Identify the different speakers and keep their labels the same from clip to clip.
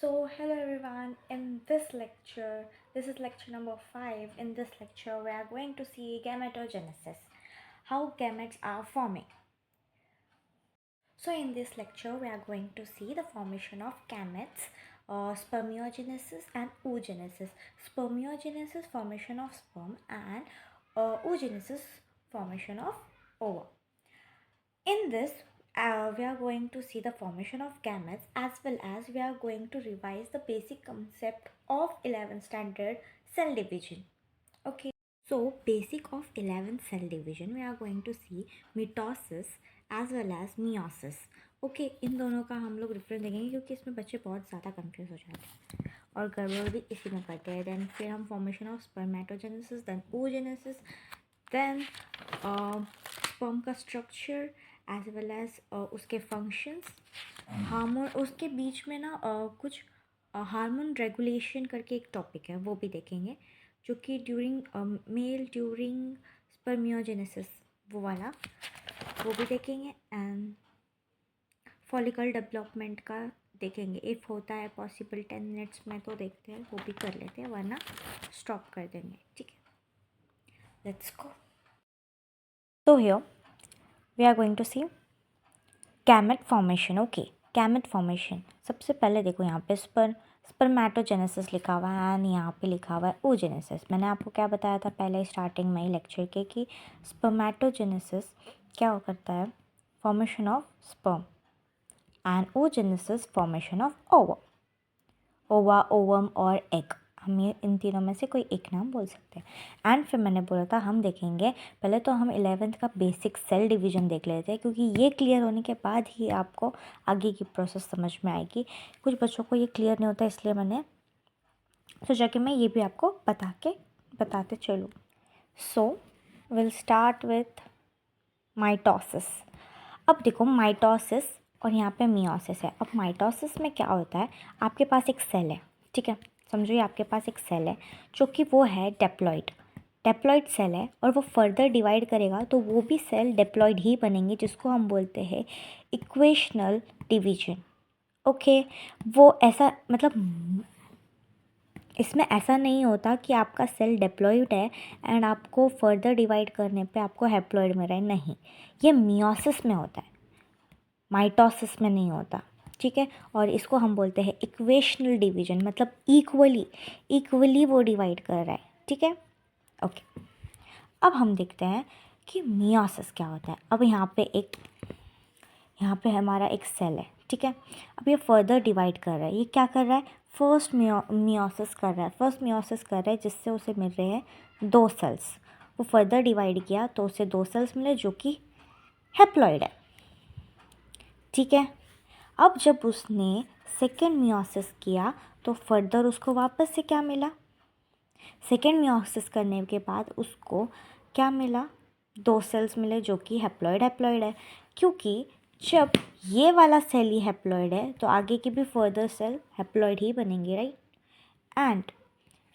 Speaker 1: Hello everyone. In this lecture, this is lecture number 5. In this lecture, we are going to see gametogenesis, how gametes are forming. So, in this lecture, we are going to see the formation of gametes, spermiogenesis and oogenesis. Spermiogenesis, formation of sperm, and oogenesis, formation of ova. In this, we are going to see the formation of gametes as well as we are going to revise the basic concept of 11th standard cell division. Okay, so basic of 11th cell division we are going to see mitosis as well as meiosis. Okay in दोनों का हम लोग difference देखेंगे क्योंकि इसमें बच्चे बहुत ज़्यादा कंफ्यूज हो जाते हैं और गड़बड़ भी इसी में करते हैं. देन फिर हम formation of spermatogenesis, then oogenesis, then sperm का स्ट्रक्चर एज वेल एज उसके फंक्शंस, हार्मोन, उसके बीच में ना कुछ हार्मोन रेगुलेशन करके एक टॉपिक है वो भी देखेंगे जो कि ड्यूरिंग स्पर्मियोजेनेसिस वो वाला वो भी देखेंगे. एंड फॉलिकल डेवलपमेंट का देखेंगे इफ़ होता है पॉसिबल 10 मिनट्स में तो देखते हैं वो भी कर लेते हैं वरना स्टॉप कर देंगे. ठीक है, let's go. So here we are going to see gamete formation. Okay, gamete formation. सबसे पहले देखो यहाँ पे स्पर्मेटोजेनेसिस लिखा हुआ है एंड यहाँ पे लिखा हुआ है oogenesis. मैंने आपको क्या बताया था पहले स्टार्टिंग में ही लेक्चर के कि स्पर्मेटोजेनेसिस क्या करता है, formation of sperm, and oogenesis formation of ओवा, ओवम और एग. हम ये इन तीनों में से कोई एक नाम बोल सकते हैं. एंड फिर मैंने बोला था हम देखेंगे पहले तो हम 11th का बेसिक सेल डिवीज़न देख लेते हैं क्योंकि ये क्लियर होने के बाद ही आपको आगे की प्रोसेस समझ में आएगी. कुछ बच्चों को ये क्लियर नहीं होता इसलिए मैंने सोचा कि मैं ये भी आपको बताते चलूँ. So will start with mitosis. अब देखो माइटोसिस और यहाँ पे मियोसिस है. अब माइटोसिस में क्या होता है, आपके पास एक सेल है, ठीक है, समझो ये आपके पास एक सेल है जो कि वो है डेप्लॉइड सेल है और वो फर्दर डिवाइड करेगा तो वो भी सेल डेप्लॉइड ही बनेंगे जिसको हम बोलते हैं इक्वेशनल डिवीजन. ओके, वो ऐसा मतलब इसमें ऐसा नहीं होता कि आपका सेल डिप्लॉइड है एंड आपको फर्दर डिवाइड करने पे आपको हैप्लॉइड मिल रहा है. नहीं, ये मियोसिस में होता है, माइटोसिस में नहीं होता. ठीक है, और इसको हम बोलते हैं इक्वेशनल डिवीजन, मतलब इक्वली वो डिवाइड कर रहा है. ठीक है, ओके. अब हम देखते हैं कि मियोसिस क्या होता है. अब यहाँ पे हमारा एक सेल है, ठीक है. अब ये फर्दर डिवाइड कर रहा है. ये क्या कर रहा है, फर्स्ट मियोसिस कर रहा है जिससे उसे मिल रहे हैं 2 सेल्स. वो फर्दर डिवाइड किया तो उसे 2 सेल्स मिले जो कि हैप्लॉइड है. ठीक है, अब जब उसने सेकेंड मियोसिस किया तो फर्दर उसको वापस से क्या मिला, सेकेंड मियोसिस करने के बाद उसको क्या मिला, 2 सेल्स मिले जो कि हैप्लॉइड है. क्योंकि जब ये वाला सेल ही हैप्लॉइड है तो आगे के भी फर्दर सेल हैप्लॉइड ही बनेंगे, राइट. एंड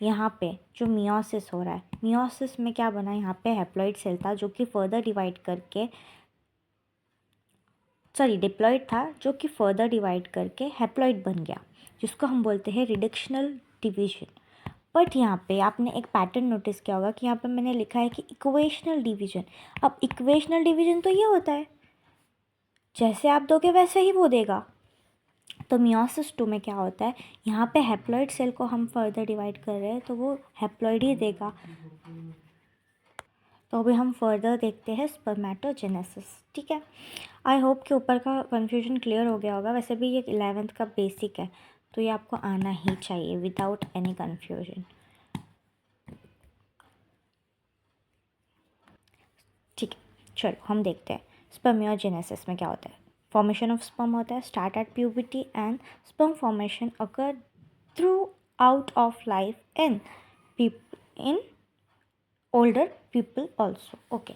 Speaker 1: यहाँ पे जो मियोसिस हो रहा है, मियोसिस में क्या बना, यहाँ पे हैप्लॉइड सेल था जो कि फर्दर डिवाइड करके डिप्लॉइड था जो कि फर्दर डिवाइड करके हैप्लॉइड बन गया जिसको हम बोलते हैं रिडक्शनल डिवीजन. बट यहाँ पे आपने एक पैटर्न नोटिस किया होगा कि यहाँ पे मैंने लिखा है कि इक्वेशनल डिवीजन. अब इक्वेशनल डिवीजन तो ये होता है जैसे आप दोगे वैसे ही वो देगा. तो मियोसिस 2 में क्या होता है, यहाँ पे हैप्लॉइड सेल को हम फर्दर डिवाइड कर रहे हैं तो वो हैप्लॉइड ही देगा. तो अभी हम फर्दर देखते हैं स्पर्मेटोजेनेसिस. ठीक है, आई होप कि ऊपर का कन्फ्यूजन क्लियर हो गया होगा. वैसे भी ये 11th का बेसिक है तो ये आपको आना ही चाहिए विदाउट एनी कन्फ्यूजन. ठीक है, चलो हम देखते हैं स्पर्मियोजेनेसिस में क्या होता है. फॉर्मेशन ऑफ स्पर्म होता है, start at puberty and sperm formation occur through out of life in older people also. Okay,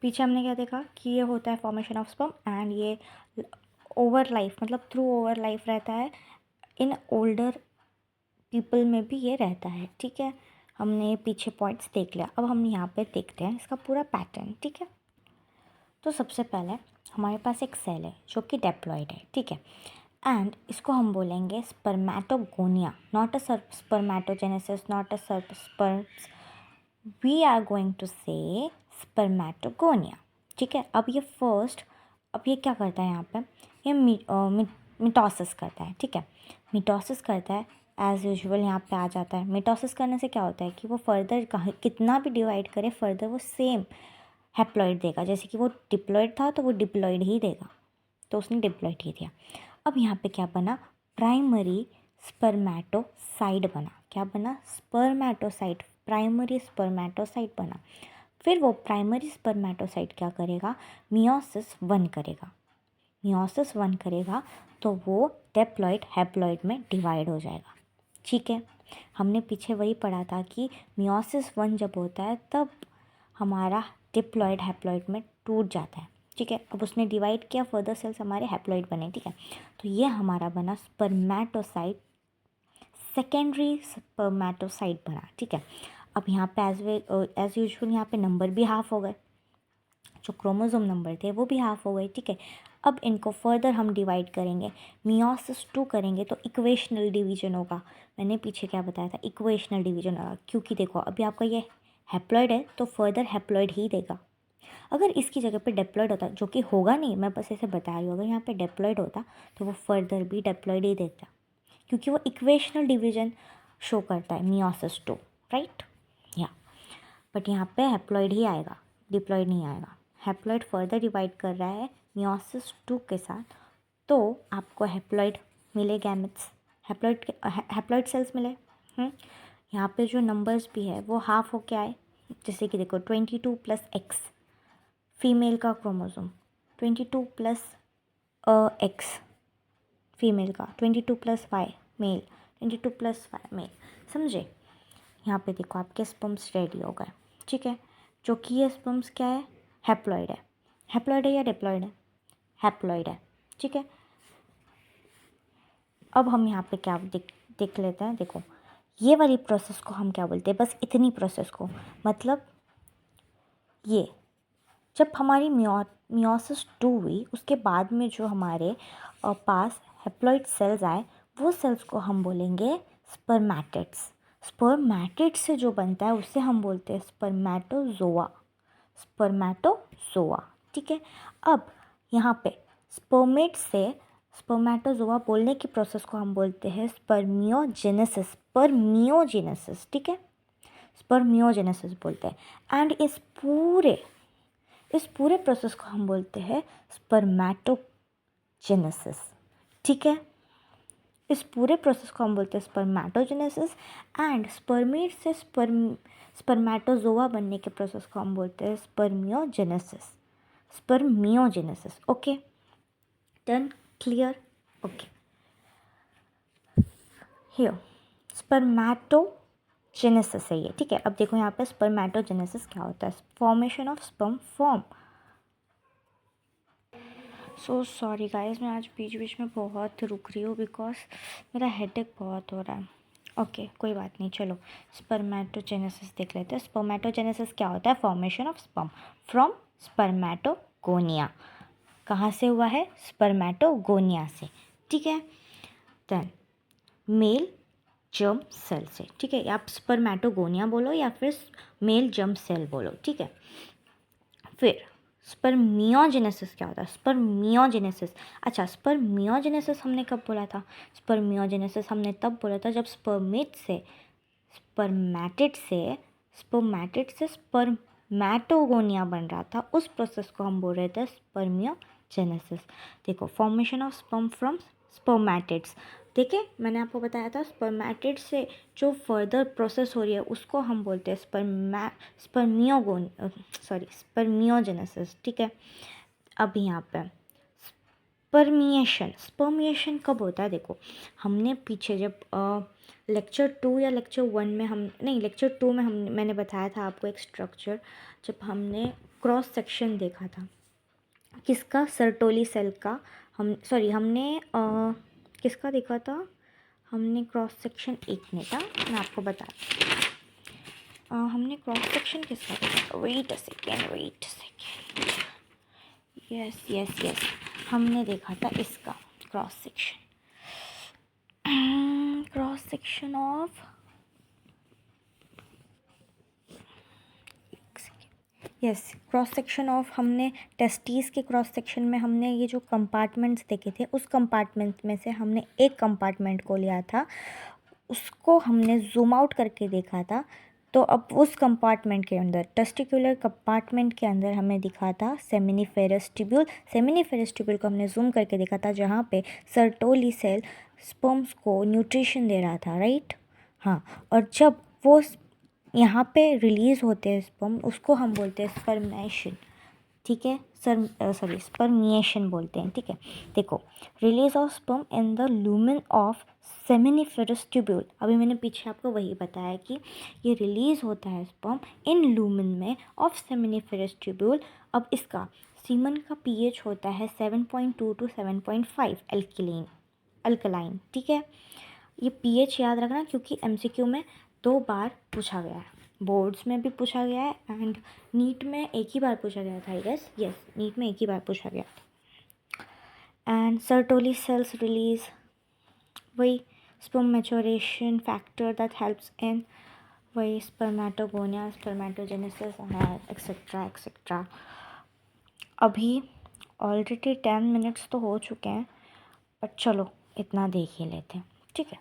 Speaker 1: पीछे हमने क्या देखा कि ये होता है फॉर्मेशन ऑफ स्पर्म एंड ये ओवर लाइफ मतलब थ्रू ओवर लाइफ रहता है, इन ओल्डर पीपल में भी ये रहता है. ठीक है, हमने पीछे पॉइंट्स देख लिया. अब हम यहाँ पे देखते हैं इसका पूरा पैटर्न. ठीक है, तो सबसे पहले हमारे पास एक सेल है जो कि डेप्लॉइड है. ठीक है, एंड इसको हम बोलेंगे spermatogonia, not a spermatogenesis, not a sperms, we are going to say spermatogonia. ठीक है, अब ये क्या करता है यहाँ पे, ये मिटोसिस करता है। ठीक है, मिटोसिस करता है एज़ यूजुअल, यहाँ पे आ जाता है। मिटोसिस करने से क्या होता है कि वो फर्दर कितना भी डिवाइड करे, फर्दर वो सेम हैप्लॉइड देगा। जैसे कि वो डिप्लॉइड था तो वो डिप्लॉइड ही देगा, तो उसने डिप्लॉइड ही दिया। अब यहाँ पे क्या बना, प्राइमरी स्पर्मेटोसाइट बना। क्या बना, स्पर्मेटोसाइट, प्राइमरी स्पर्मेटोसाइट बना। फिर वो प्राइमरी स्पर्मेटोसाइट क्या करेगा, मियोसिस 1 करेगा। मियोसिस 1 करेगा तो वो डिप्लॉइड हैप्लॉइड में डिवाइड हो जाएगा। ठीक है, हमने पीछे वही पढ़ा था कि मियोसिस 1 जब होता है तब हमारा डिप्लॉइड हैप्लॉइड में टूट जाता है। ठीक है, अब उसने डिवाइड किया, फर्दर सेल्स हमारे हैप्लॉइड बने। ठीक है, तो ये हमारा बना स्पर्मेटोसाइट, सेकेंडरी स्पर्मेटोसाइट बना। ठीक है, अब यहाँ पे एज यूजुअल यहाँ पे नंबर भी हाफ हो गए, जो क्रोमोसोम नंबर थे वो भी हाफ हो गए। ठीक है, अब इनको फर्दर हम डिवाइड करेंगे, मियोसिस 2 करेंगे तो इक्वेशनल डिवीजन होगा। मैंने पीछे क्या बताया था, इक्वेशनल डिवीजन होगा, क्योंकि देखो अभी आपका ये हैप्लॉइड है तो फर्दर हैप्लॉइड ही देगा। अगर इसकी जगह पे डिप्लॉइड होता, जो कि होगा नहीं, मैं बस ऐसे बता रही हूँ, अगर यहाँ पे डिप्लॉइड होता तो वो फर्दर भी डिप्लॉइड ही देता, क्योंकि वो इक्वेशनल डिवीजन शो करता है मियोसिस 2, राइट। या बट यहाँ पे हैप्लॉइड ही आएगा, डिप्लॉइड नहीं आएगा। हैप्लॉइड फर्दर डिवाइड कर रहा है मियोसिस 2 के साथ, तो आपको हैप्लॉइड मिले गैमेट्स, हैप्लॉइड सेल्स मिले। यहाँ पे जो नंबर्स भी है वो हाफ हो के आए। जैसे कि देखो 22 + X फीमेल का क्रोमोसोम, 22 + X फीमेल का, 22 + Y मेल, 22 + Y मेल, समझे। यहाँ पे देखो आपके स्पर्म्स रेडी हो गए। ठीक है, जो कि ये स्पर्म्स क्या है, हैप्लॉइड है। हैप्लॉइड है या डिप्लॉइड है, हैप्लॉइड है। ठीक है, अब हम यहाँ पे क्या देख लेते हैं। देखो ये वाली प्रोसेस को हम क्या बोलते हैं, बस इतनी प्रोसेस को, मतलब ये जब हमारी मियोसिस 2 हुई उसके बाद में जो हमारे पास हैप्लॉइड सेल्स आए, वो सेल्स को हम बोलेंगे स्पर्मेटिड्स। स्पर्मेटिड से जो बनता है उससे हम बोलते हैं स्पर्मेटोजोआ, स्पर्मेटोजोआ। ठीक है, अब यहाँ पे स्पर्मेट से स्पर्मेटोजोआ बोलने की प्रोसेस को हम बोलते हैं स्पर्मियोजेनेसिस, स्पर्मियोजेनेसिस। ठीक है, स्पर्मियोजेनेसिस बोलते हैं। एंड इस पूरे प्रोसेस को हम बोलते हैं स्पर्मेटोजेनेसिस। ठीक है, इस पूरे प्रोसेस को हम बोलते हैं स्पर्मेटोजेनेसिस। एंड स्पर्मेट से स्पर्मेटोजोआ बनने के प्रोसेस को हम बोलते हैं spermiogenesis, spermiogenesis. Okay, done, clear. Okay, here spermatogenesis है ये। ठीक है, अब देखो यहाँ पे स्पर्मेटोजेनेसिस क्या होता है, formation of sperm form. So sorry guys, मैं आज बीच बीच में बहुत रुक रही हूँ बिकॉज मेरा हेडेक बहुत हो रहा है। ओके, कोई बात नहीं, चलो स्पर्मेटोजेनेसिस देख लेते हैं। स्पर्मेटोजेनेसिस क्या होता है, formation of sperm from spermatogonia. कहाँ से हुआ है, स्पर्मेटोगोनिया से। ठीक है, देन मेल जर्म सेल से। ठीक है, आप स्पर्मेटोगोनिया बोलो या फिर मेल जर्म सेल बोलो। ठीक है, फिर स्पर्मियोजेनेसिस क्या होता है, स्पर्मियोजेनेसिस। अच्छा, स्पर्मियोजेनेसिस हमने कब बोला था, स्पर्मियोजेनेसिस हमने तब बोला था जब स्पर्मेटिड से स्पर्मेटोगोनिया बन रहा था, उस प्रोसेस को हम बोल रहे थे स्पर्मियोजेनेसिस। देखो, formation of sperm from spermatids. देखिए, मैंने आपको बताया था स्पर्मेटिड से जो फर्दर प्रोसेस हो रही है उसको हम बोलते हैं स्पर्मियोजेनेसिस। ठीक है, अब यहाँ पे स्पर्मिएशन कब होता है, देखो हमने पीछे जब लेक्चर 2 या लेक्चर 1 में लेक्चर 2 में मैंने बताया था आपको एक स्ट्रक्चर, जब हमने क्रॉस सेक्शन देखा था किसका, सर्टोली सेल का। हमने किसका देखा था, हमने क्रॉस सेक्शन एक में था, मैं आपको बता हमने क्रॉस सेक्शन किसका देखा, वेट अ सेकेंड, यस हमने देखा था इसका cross section. Section of yes cross section of हमने टेस्टीज के क्रॉस सेक्शन में हमने ये जो कंपार्टमेंट्स देखे थे, उस कंपार्टमेंट में से हमने एक कंपार्टमेंट को लिया था, उसको हमने जूम आउट करके देखा था। तो अब उस कंपार्टमेंट के अंदर, टेस्टिकुलर कंपार्टमेंट के अंदर हमें दिखा था सेमिनिफेरस ट्यूब्यूल। सेमिनिफेरस ट्यूब्यूल को हमने जूम करके देखा था, जहाँ पे सर्टोली सेल स्पर्म्स को न्यूट्रिशन दे रहा था, राइट। हाँ, और जब वो यहाँ पे रिलीज़ होते हैं स्पर्म, उसको हम बोलते हैं स्पर्मेशन, ठीक है। स्पर्मिएशन बोलते हैं, ठीक है। देखो, release of sperm in the lumen of seminiferous tubule. अभी मैंने पीछे आपको वही बताया कि ये रिलीज़ होता है स्पर्म इन लूमेन में ऑफ सेमिनिफेरस ट्यूब्यूल। अब इसका सीमन का पीएच होता है 7.2 to 7.5 अल्कलाइन, ठीक है। ये पीएच याद रखना, क्योंकि एमसीक्यू में 2 बार पूछा गया है, बोर्ड्स में भी पूछा गया है एंड नीट में एक ही बार पूछा गया था, आई गेस। यस, नीट में एक ही बार पूछा गया था। एंड सर्टोली सेल्स रिलीज, वही sperm maturation factor that helps in वही स्पर्मेटोगोनिया, स्पर्मेटोजेनेसिस एक्सेट्रा एक्सेट्रा। अभी ऑलरेडी 10 मिनट्स तो हो चुके हैं, बट चलो इतना देख ही लेते हैं, ठीक है।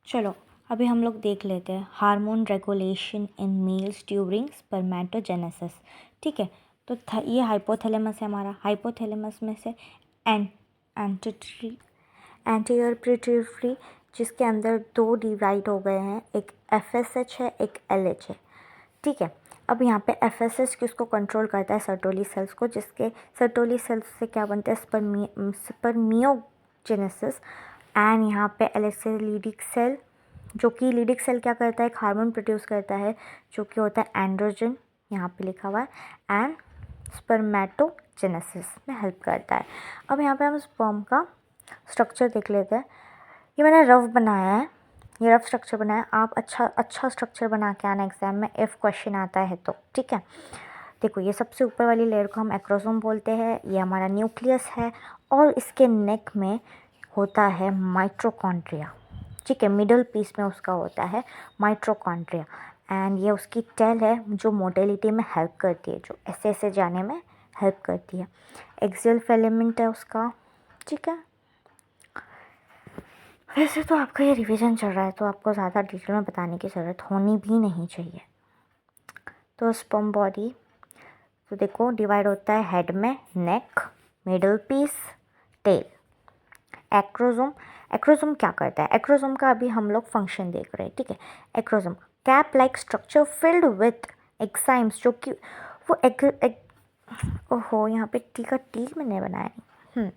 Speaker 1: चलो अभी हम लोग देख लेते हैं hormone regulation in males during spermatogenesis, ठीक है। तो ये हाइपोथैलेमस है हमारा। हाइपोथैलेमस में से एंटीरियर पिट्यूटरी, जिसके अंदर 2 डिवाइड हो गए हैं, एक एफएसएच है, एक एलएच है, ठीक है। अब यहाँ पे एफएसएच किसको कंट्रोल करता है? सर्टोली सेल्स को, जिसके सर्टोली सेल्स से क्या बनता है? स्पर्मियोजेनेसिस। एंड यहाँ पे एलएच से लीडिक सेल, जो कि लीडिक सेल क्या करता है? एक हार्मोन प्रोड्यूस करता है जो कि होता है एंड्रोजन, यहाँ पे लिखा हुआ है, एंड स्पर्मेटोजेनेसिस में हेल्प करता है। अब यहाँ पे हम स्पर्म का स्ट्रक्चर देख लेते हैं। ये मैंने रफ बनाया है, ये रफ स्ट्रक्चर बनाया है। आप अच्छा स्ट्रक्चर बना के आना एग्जाम में, इफ़ क्वेश्चन आता है तो, ठीक है। देखो, ये सबसे ऊपर वाली लेयर को हम एक्रोसोम बोलते हैं, ये हमारा न्यूक्लियस है, और इसके नेक में होता है माइटोकॉन्ड्रिया, ठीक है। मिडल पीस में उसका होता है माइटोकॉन्ड्रिया, एंड ये उसकी टेल है जो मोटेलिटी में हेल्प करती है, जो ऐसे जाने में हेल्प करती है। एक्सियल फिलामेंट है उसका, ठीक है। वैसे तो आपका ये रिवीजन चल रहा है, तो आपको ज़्यादा डिटेल में बताने की ज़रूरत होनी भी नहीं चाहिए। तो स्पर्म बॉडी तो देखो डिवाइड होता है हेड में, नेक, मिडल पीस, टेल। एक्रोसोम क्या करता है? एक्रोसोम का अभी हम लोग फंक्शन देख रहे हैं, ठीक है। Acrosome cap like structure filled with enzymes, जो कि वो ओहो, यहाँ पे टी का टी मैंने बनाया नहीं।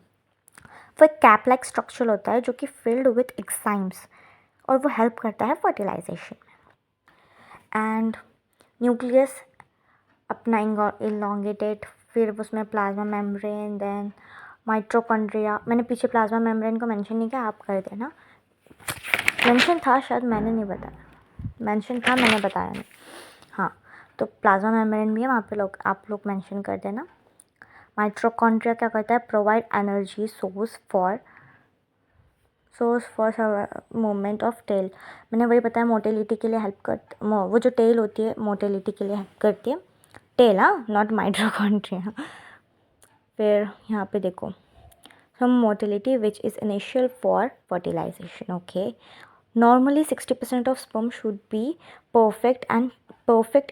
Speaker 1: वो एक कैप लाइक स्ट्रक्चर होता है जो कि फिल्ड विथ एग्जाइम्स, और वो हेल्प करता है फर्टिलाइजेशन में। एंड न्यूक्लियस अपना इलोंगेटेड, फिर उसमें प्लाज्मा मेम्ब्रेन, देन माइटोकॉन्ड्रिया। मैंने पीछे प्लाज्मा मेम्ब्रेन को मेंशन नहीं किया, आप कर देना। मेंशन था शायद, मैंने नहीं बताया। मेंशन था, मैंने बताया नहीं। हाँ, तो प्लाज्मा मेम्ब्रेन भी है वहाँ पे, आप लोग मेंशन कर देना। माइटोकॉन्ड्रिया क्या करता है? Provide energy source for movement of tail. मैंने वही बताया, मोटेलिटी के लिए हेल्प वो जो टेल होती है मोटेलिटी के लिए हेल्प करती है, टेल, हाँ, नॉट माइटोकॉन्ड्रिया। फिर यहाँ पे देखो, some motility which is initial for fertilisation, okay. Normally 60% of sperm should be perfect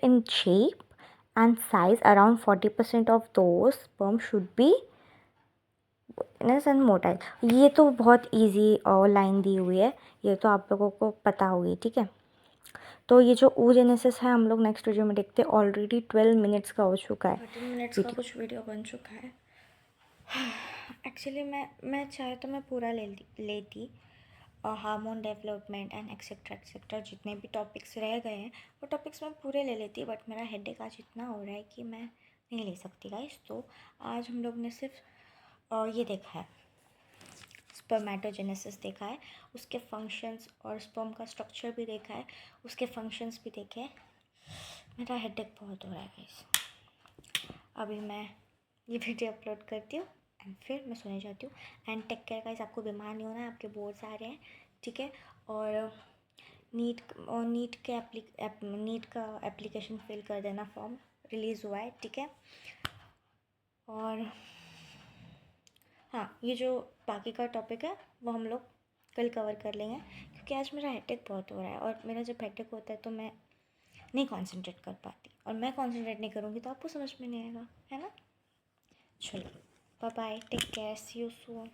Speaker 1: in shape and size. Around 40% of those sperm should be and motile. ये तो बहुत इजी लाइन दी हुई है, ये तो आप लोगों को पता होगी, ठीक है। तो ये जो oogenesis है हम लोग नेक्स्ट वीडियो में देखते हैं। ऑलरेडी 12 मिनट्स का हो चुका है, 13 मिनट्स का कुछ वीडियो बन चुका है। एक्चुअली मैं चाहे तो मैं पूरा लेती hormone development and etcetera etcetera, जितने भी टॉपिक्स रह गए हैं वो टॉपिक्स मैं पूरे ले लेती, बट मेरा हेडेक आज इतना हो रहा है कि मैं नहीं ले सकती गाइस। तो आज हम लोग ने सिर्फ ये देखा है, स्पर्मेटोजेनेसिस देखा है, उसके फंक्शंस, और स्पर्म का स्ट्रक्चर भी देखा है, उसके फंक्शंस भी देखे हैं। मेरा हेडेक बहुत हो रहा है गाइस। अभी मैं ये वीडियो अपलोड करती हूँ एंड फिर मैं सोने जाती हूँ। एंड टेक केयर गाइस, आपको बीमार नहीं होना है, आपके बोर्ड्स आ रहे हैं, ठीक है। और नीट का एप्लीकेशन फिल कर देना, फॉर्म रिलीज़ हुआ है, ठीक है। और हाँ, ये जो बाकी का टॉपिक है वो हम लोग कल कवर कर लेंगे, क्योंकि आज मेरा हेडेक बहुत हो रहा है, और मेरा जब हेडेक होता है तो मैं नहीं कॉन्सेंट्रेट कर पाती, और मैं कॉन्सेंट्रेट नहीं करूँगी तो आपको समझ में नहीं आएगा, है ना। चलो, bye bye, take care, see you soon.